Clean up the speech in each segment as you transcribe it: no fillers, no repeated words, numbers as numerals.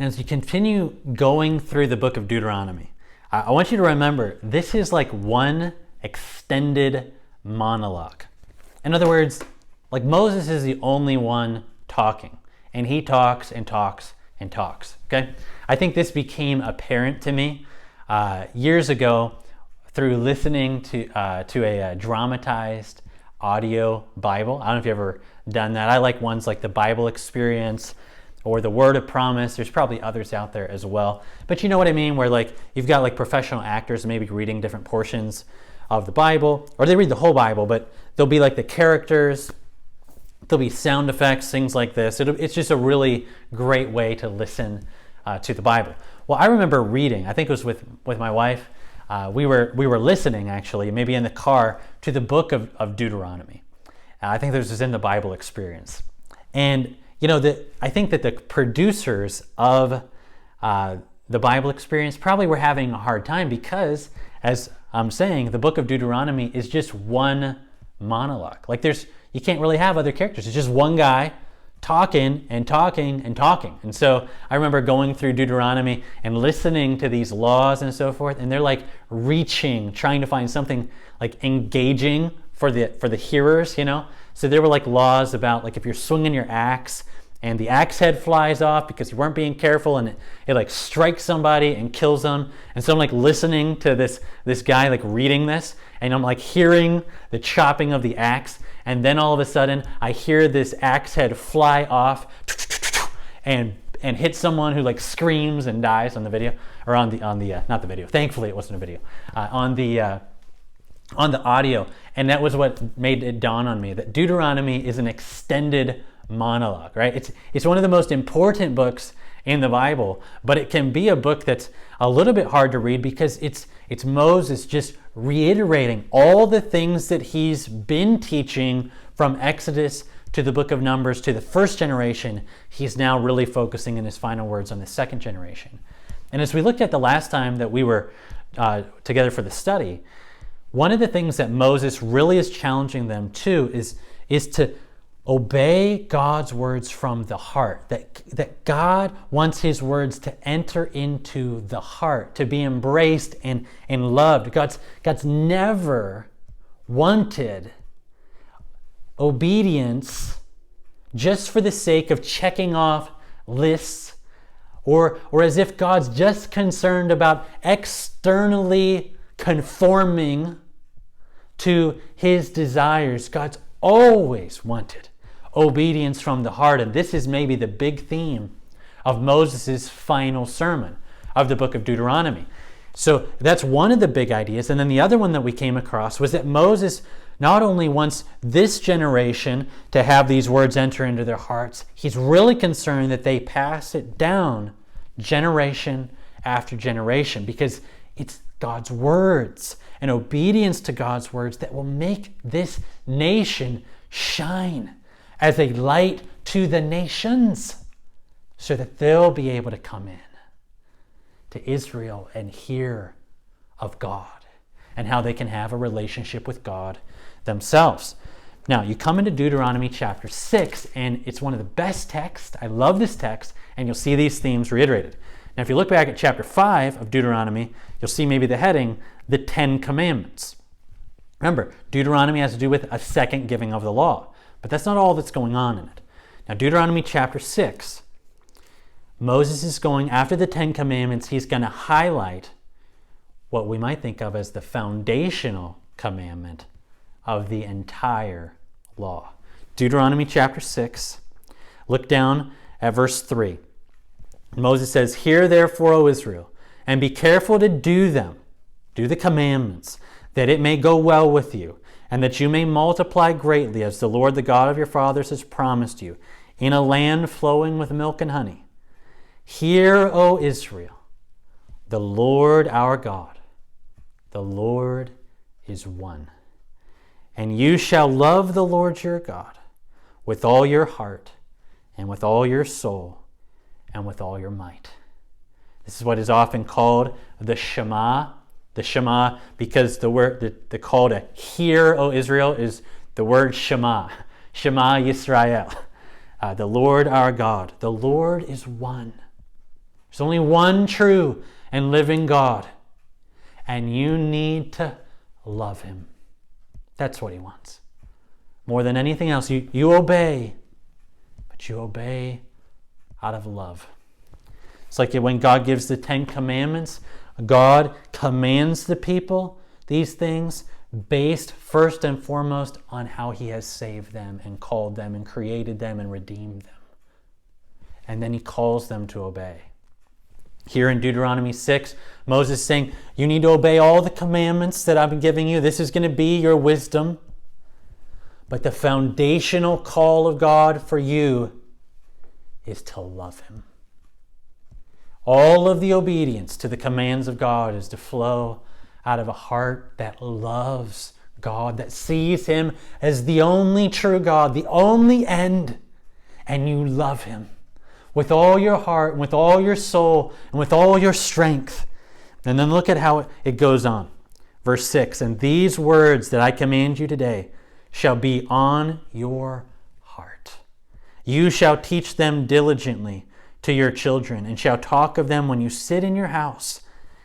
And as you continue going through the book of Deuteronomy, I want you to remember this is like one extended monologue. In other words, like Moses is the only one talking, and he talks and talks and talks. Okay, I think this became apparent to me years ago through listening to a dramatized audio Bible. I don't know if you've ever done that. I like ones like the Bible Experience or the Word of Promise. There's probably others out there as well. But you know what I mean, where like you've got like professional actors maybe reading different portions of the Bible, or they read the whole Bible, but there'll be like the characters, there'll be sound effects, things like this. It's just a really great way to listen to the Bible. Well, I remember reading, I think it was with my wife, we were listening actually, maybe in the car, to the book of Deuteronomy. I think this was in the Bible Experience. And you know, I think that the producers of the Bible Experience probably were having a hard time because, as I'm saying, the book of Deuteronomy is just one monologue. Like you can't really have other characters. It's just one guy talking and talking and talking. And so I remember going through Deuteronomy and listening to these laws and so forth, and they're like reaching, trying to find something like engaging for the hearers, you know? So there were like laws about like if you're swinging your axe and the axe head flies off because you weren't being careful and it like strikes somebody and kills them. And so I'm like listening to this guy like reading this, and I'm like hearing the chopping of the axe, and then all of a sudden I hear this axe head fly off and hit someone who like screams and dies on the video, or on the not the video. Thankfully it wasn't a video. On the audio. And that was what made it dawn on me that Deuteronomy is an extended monologue, right? It's one of the most important books in the Bible, but it can be a book that's a little bit hard to read because it's Moses just reiterating all the things that he's been teaching from Exodus to the book of Numbers to the first generation. He's now really focusing in his final words on the second generation. And as we looked at the last time that we were together for the study, one of the things that Moses really is challenging them to is to obey God's words from the heart. That God wants his words to enter into the heart, to be embraced and loved. God's never wanted obedience just for the sake of checking off lists, or as if God's just concerned about externally conforming to his desires. God's always wanted obedience from the heart, and this is maybe the big theme of Moses' final sermon of the book of Deuteronomy. So that's one of the big ideas. And then the other one that we came across was that Moses not only wants this generation to have these words enter into their hearts, he's really concerned that they pass it down generation after generation, because it's God's words and obedience to God's words that will make this nation shine as a light to the nations, so that they'll be able to come in to Israel and hear of God and how they can have a relationship with God themselves. Now, you come into Deuteronomy chapter 6, and it's one of the best texts. I love this text, and you'll see these themes reiterated. Now, if you look back at chapter 5 of Deuteronomy, you'll see maybe the heading, the 10 Commandments. Remember, Deuteronomy has to do with a second giving of the law, but that's not all that's going on in it. Now, Deuteronomy chapter 6, Moses is going, after the 10 Commandments, he's going to highlight what we might think of as the foundational commandment of the entire law. Deuteronomy chapter 6, look down at verse 3. Moses says, "Hear therefore, O Israel, and be careful to do them," do the commandments, "that it may go well with you, and that you may multiply greatly, as the Lord, the God of your fathers, has promised you, in a land flowing with milk and honey. Hear, O Israel, the Lord our God, the Lord is one. And you shall love the Lord your God with all your heart, and with all your soul, and with all your might." This is what is often called the Shema. The Shema, because the call to hear, O Israel, is the word Shema. Shema Yisrael. The Lord our God. The Lord is one. There's only one true and living God. And you need to love him. That's what he wants. More than anything else, you obey, but you obey out of love. It's like when God gives the 10 Commandments, God commands the people these things based first and foremost on how he has saved them and called them and created them and redeemed them. And then he calls them to obey. Here in Deuteronomy 6, Moses is saying, you need to obey all the commandments that I've been giving you. This is going to be your wisdom. But the foundational call of God for you is to love him. All of the obedience to the commands of God is to flow out of a heart that loves God, that sees him as the only true God, the only end, and you love him with all your heart, and with all your soul, and with all your strength. And then look at how it goes on. Verse 6, and these words that I command you today shall be on your heart. You shall teach them diligently to your children, and shall talk of them when you sit in your house,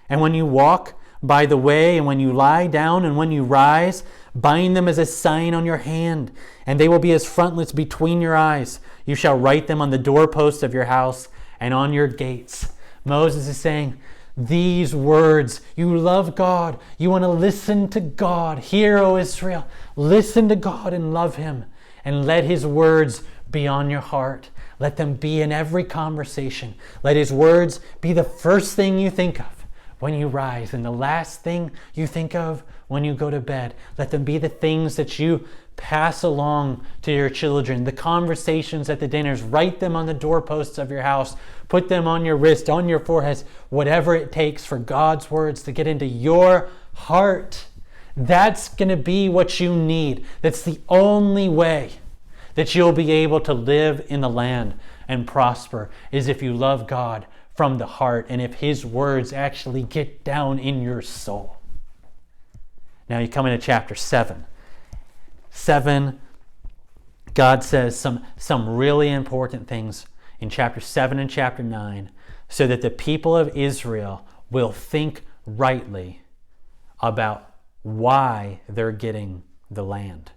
and when you walk by the way, and when you lie down, and when you rise. Bind them as a sign on your hand, and they will be as frontlets between your eyes. You shall write them on the doorposts of your house and on your gates. Moses is saying, these words, you love God. You want to listen to God. Hear, O Israel, listen to God and love him. And let his words be on your heart. Let them be in every conversation. Let his words be the first thing you think of when you rise and the last thing you think of when you go to bed. Let them be the things that you pass along to your children, the conversations at the dinners. Write them on the doorposts of your house. Put them on your wrist, on your foreheads, whatever it takes for God's words to get into your heart. That's going to be what you need. That's the only way that you'll be able to live in the land and prosper, is if you love God from the heart and if his words actually get down in your soul. Now you come into chapter 7. 7, God says some really important things in chapter 7 and chapter 9 so that the people of Israel will think rightly about why they're getting the land.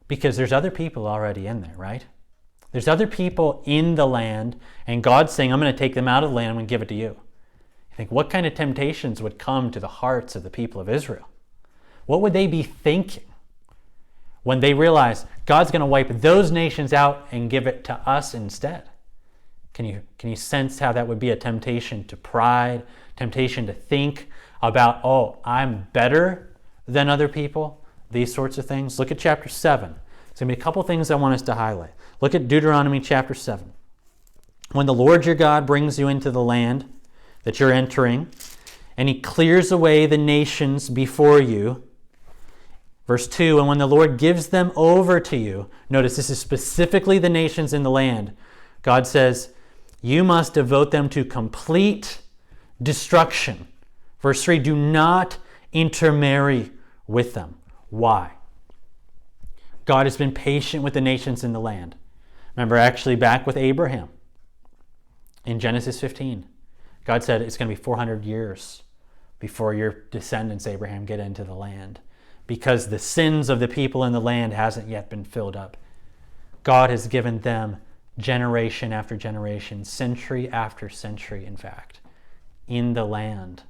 Because there's other people already in there, right? There's other people in the land, and God's saying, I'm going to take them out of the land and give it to you. You think, what kind of temptations would come to the hearts of the people of Israel? What would they be thinking when they realize God's going to wipe those nations out and give it to us instead? Can you sense how that would be a temptation to pride, temptation to think about, oh, I'm better than other people? These sorts of things. Look at chapter 7. There's going to be a couple things I want us to highlight. Look at Deuteronomy chapter 7. When the Lord your God brings you into the land that you're entering, and he clears away the nations before you. Verse 2, and when the Lord gives them over to you, notice this is specifically the nations in the land. God says, you must devote them to complete destruction. Verse 3, do not intermarry with them. Why? God has been patient with the nations in the land. Remember, actually back with Abraham in Genesis 15, God said it's going to be 400 years before your descendants, Abraham, get into the land, because the sins of the people in the land hasn't yet been filled up. God has given them generation after generation, century after century, in fact, in the land.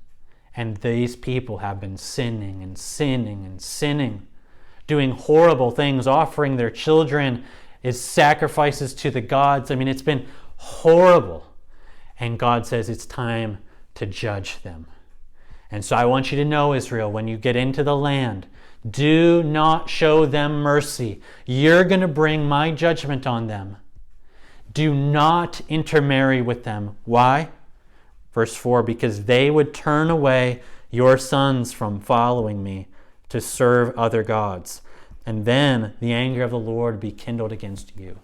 And these people have been sinning and sinning and sinning, doing horrible things, offering their children as sacrifices to the gods. I mean, it's been horrible. And God says it's time to judge them. And so I want you to know, Israel, when you get into the land, do not show them mercy. You're going to bring my judgment on them. Do not intermarry with them. Why? Verse 4, because they would turn away your sons from following me to serve other gods. And then the anger of the Lord would be kindled against you.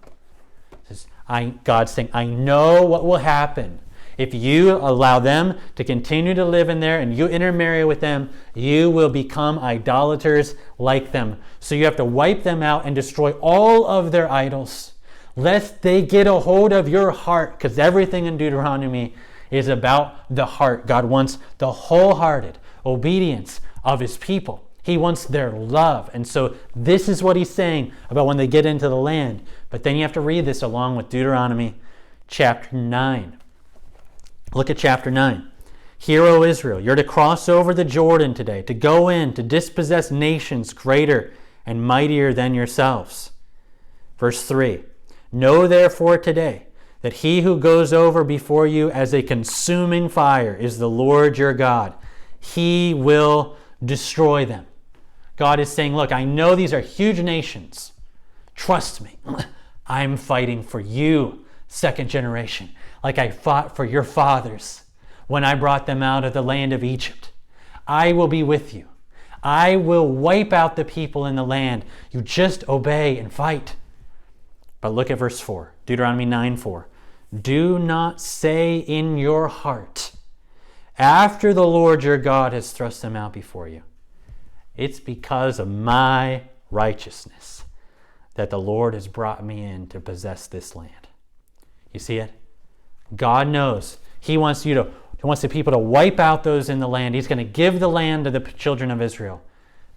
God's saying, I know what will happen. If you allow them to continue to live in there and you intermarry with them, you will become idolaters like them. So you have to wipe them out and destroy all of their idols, lest they get a hold of your heart, because everything in Deuteronomy is about the heart. God wants the wholehearted obedience of his people. He wants their love. And so this is what he's saying about when they get into the land. But then you have to read this along with Deuteronomy chapter 9. Look at chapter 9. Hear, O Israel, you're to cross over the Jordan today, to go in, to dispossess nations greater and mightier than yourselves. Verse 3. Know therefore today that he who goes over before you as a consuming fire is the Lord your God. He will destroy them. God is saying, look, I know these are huge nations. Trust me. I'm fighting for you, second generation, like I fought for your fathers when I brought them out of the land of Egypt. I will be with you. I will wipe out the people in the land. You just obey and fight. But look at verse 4, Deuteronomy 9:4. Do not say in your heart, after the Lord your God has thrust them out before you, it's because of my righteousness that the Lord has brought me in to possess this land. You see it? God knows. He wants the people to wipe out those in the land. He's going to give the land to the children of Israel.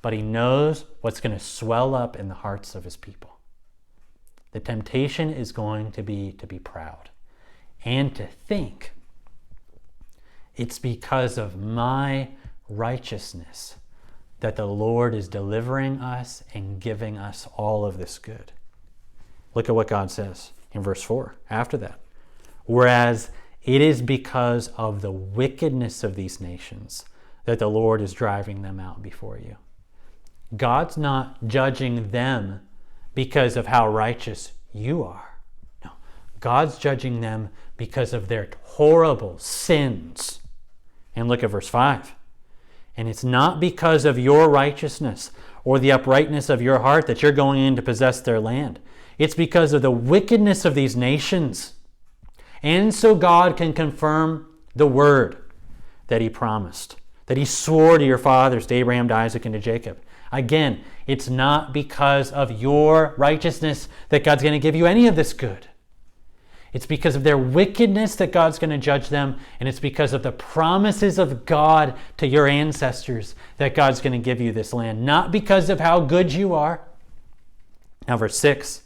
But he knows what's going to swell up in the hearts of his people. The temptation is going to be proud and to think it's because of my righteousness that the Lord is delivering us and giving us all of this good. Look at what God says in verse 4 after that. Whereas it is because of the wickedness of these nations that the Lord is driving them out before you. God's not judging them because of how righteous you are. No, God's judging them because of their horrible sins. And look at verse 5. And it's not because of your righteousness or the uprightness of your heart that you're going in to possess their land. It's because of the wickedness of these nations. And so God can confirm the word that he promised, that he swore to your fathers, to Abraham, to Isaac, and to Jacob. Again, it's not because of your righteousness that God's going to give you any of this good. It's because of their wickedness that God's going to judge them, and it's because of the promises of God to your ancestors that God's going to give you this land, not because of how good you are. Now, verse 6,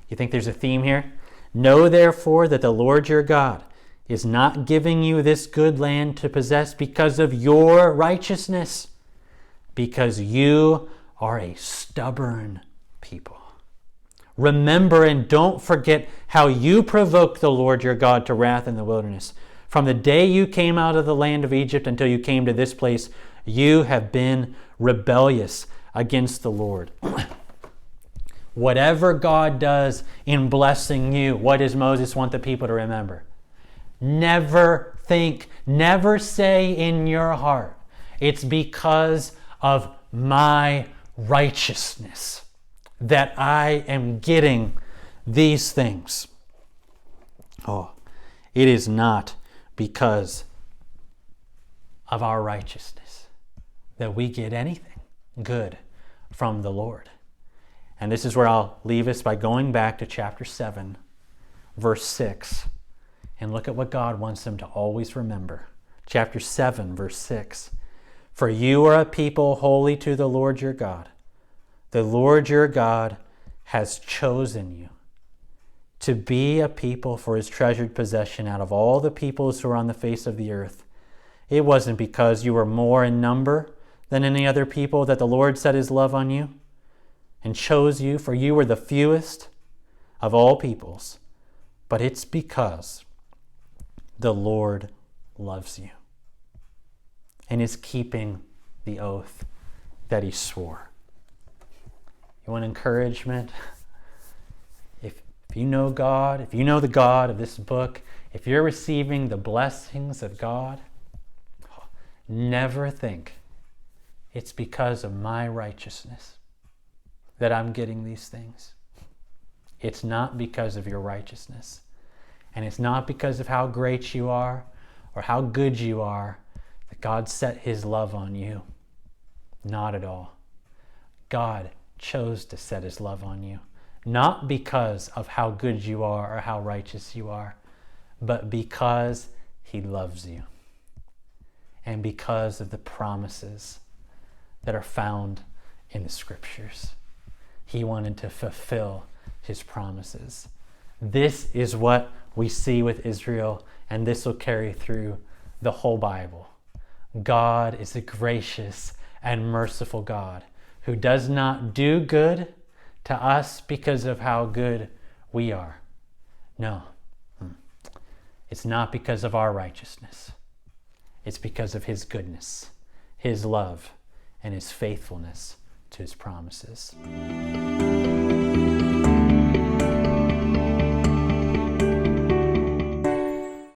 you think there's a theme here? Know therefore that the Lord your God is not giving you this good land to possess because of your righteousness, because you are a stubborn people. Remember and don't forget how you provoked the Lord your God to wrath in the wilderness. From the day you came out of the land of Egypt until you came to this place, you have been rebellious against the Lord. Whatever God does in blessing you, what does Moses want the people to remember? Never think, never say in your heart, it's because of my righteousness that I am getting these things. Oh, it is not because of our righteousness that we get anything good from the Lord. And this is where I'll leave us by going back to chapter 7, verse 6, and look at what God wants them to always remember. Chapter 7, verse 6. For you are a people holy to the Lord your God. The Lord your God has chosen you to be a people for his treasured possession out of all the peoples who are on the face of the earth. It wasn't because you were more in number than any other people that the Lord set his love on you and chose you, for you were the fewest of all peoples, but it's because the Lord loves you and is keeping the oath that he swore. You want encouragement? If you know God, if you know the God of this book, if you're receiving the blessings of God, never think it's because of my righteousness that I'm getting these things. It's not because of your righteousness. And it's not because of how great you are or how good you are that God set his love on you. Not at all. God chose to set his love on you, not because of how good you are or how righteous you are, but because he loves you. And because of the promises that are found in the scriptures, he wanted to fulfill his promises. This is what we see with Israel, and this will carry through the whole Bible. God is a gracious and merciful God who does not do good to us because of how good we are. No, it's not because of our righteousness. It's because of his goodness, his love, and his faithfulness to his promises.